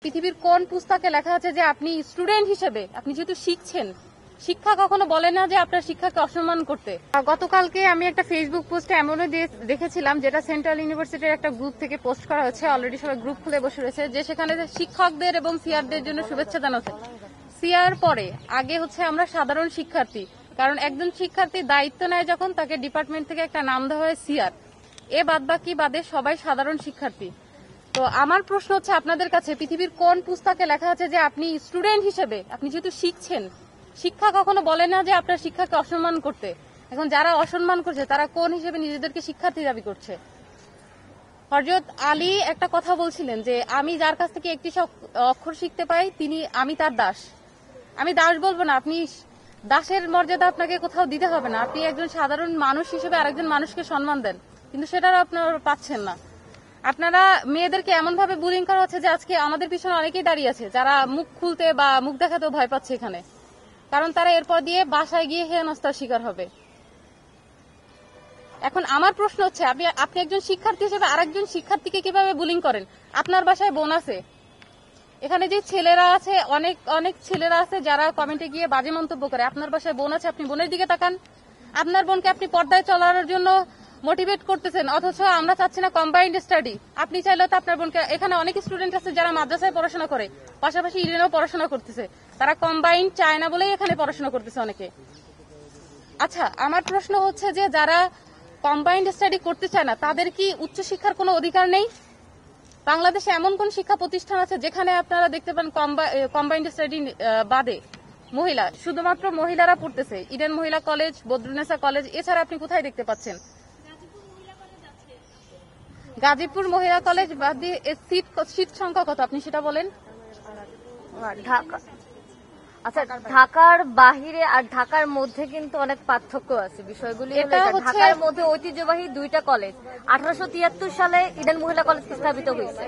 পৃথিবীর কোন পুস্তকে লেখা আছে যে আপনি স্টুডেন্ট হিসেবে আপনি যেহেতু শিখছেন, শিক্ষা কখনো বলে না যে আপনার শিক্ষাকে অসম্মান করতে। গতকালকে আমি একটা ফেসবুক পোস্টে এমনও দেখেছিলাম যেটা সেন্ট্রাল ইউনিভার্সিটির একটা গ্রুপ থেকে পোস্ট করা হচ্ছে, অলরেডি সবাই গ্রুপ খুলে বসে রয়েছে, যে সেখানে শিক্ষকদের এবং সিআরদের জন্য শুভেচ্ছা জানাচ্ছে। সিআর পরে আগে হচ্ছে আমরা সাধারণ শিক্ষার্থী, কারণ একজন শিক্ষার্থী দায়িত্ব নেয় যখন তাকে ডিপার্টমেন্ট থেকে একটা নাম দেওয়া হয় সিআর, এ বাদবাকি বাদে সবাই সাধারণ শিক্ষার্থী। তো আমার প্রশ্ন হচ্ছে আপনাদের কাছে, পৃথিবীর কোন পুস্তকে লেখা আছে যে আপনি স্টুডেন্ট হিসেবে আপনি যেহেতু শিখছেন, শিক্ষা কখনো বলে না যে আপনার শিক্ষাকে অসম্মান করতে। এখন যারা অসম্মান করছে তারা কোন হিসেবে নিজেদেরকে শিক্ষার্থী দাবি করছে? হযরত আলী একটা কথা বলছিলেন যে আমি যার কাছ থেকে একটি অক্ষর শিখতে পাই আমি তার দাস। আমি দাস বলবো না, আপনি দাসের মর্যাদা আপনাকে কোথাও দিতে হবে না, আপনি একজন সাধারণ মানুষ হিসেবে আরেকজন মানুষকে সম্মান দেন, কিন্তু সেটাও আপনারা পাচ্ছেন না। আপনারা মেয়েদেরকে এমন ভাবে বুলিং করা হচ্ছে যে আজকে আমাদের পিছনে অনেকেই দাঁড়িয়ে আছে যারা মুখ খুলতে বা মুখ দেখাতেও ভয় পাচ্ছে এখানে, কারণ তারা এরপর দিয়ে বাসায় গিয়ে হেনস্থার শিকার হবে। এখন আমার প্রশ্ন হচ্ছে, আপনি একজন শিক্ষার্থী হিসেবে আরেকজন শিক্ষার্থীকে কিভাবে বুলিং করেন? আপনার বাসায় বোন আছে, এখানে যে ছেলেরা আছে, অনেক অনেক ছেলেরা আছে যারা কমেন্টে গিয়ে বাজে মন্তব্য করে। আপনার বাসায় বোন আছে, আপনি বোনের দিকে তাকান। আপনার বোনকে আপনি পর্দায় চলার জন্য মোটিভেট করতেছেন, অথচ আমরা চাচ্ছি না কম্বাইন্ড স্টাডি। আপনি চাইলেও তো আপনার বোনকে, এখানে অনেক স্টুডেন্ট আছে যারা মাদ্রাসায় পড়াশোনা করে, পাশাপাশি ইডেনেও পড়াশোনা করতেছে, তারা কম্বাইন্ড চায় না বলেই এখানে পড়াশোনা করতেছে অনেকে। আচ্ছা, আমার প্রশ্ন হচ্ছে যে যারা কম্বাইন্ড স্টাডি করতে চায় না তাদের কি উচ্চশিক্ষার কোনো অধিকার নেই? বাংলাদেশে এমন কোন শিক্ষা প্রতিষ্ঠান আছে যেখানে আপনারা দেখতে পান কম্বাইন্ড স্টাডি বাদে মহিলা, শুধুমাত্র মহিলারা পড়তেছে? ইডেন মহিলা কলেজ, বদরুন্নেসা কলেজ, এছাড়া আপনি কোথায় দেখতে পাচ্ছেন? গাজীপুর মহিলা কলেজ বাদ দিয়ে সিট সংখ্যা কত আপনি সেটা বলেন? ঢাকা, আচ্ছা, ঢাকার বাহিরে আর ঢাকার মধ্যে কিন্তু অনেক পার্থক্য আছে। বিষয়গুলি ঢাকার মধ্যে ঐতিহ্যবাহী দুইটা কলেজ, 1873 সালে ইডেন মহিলা কলেজ স্থাপিত হয়েছে।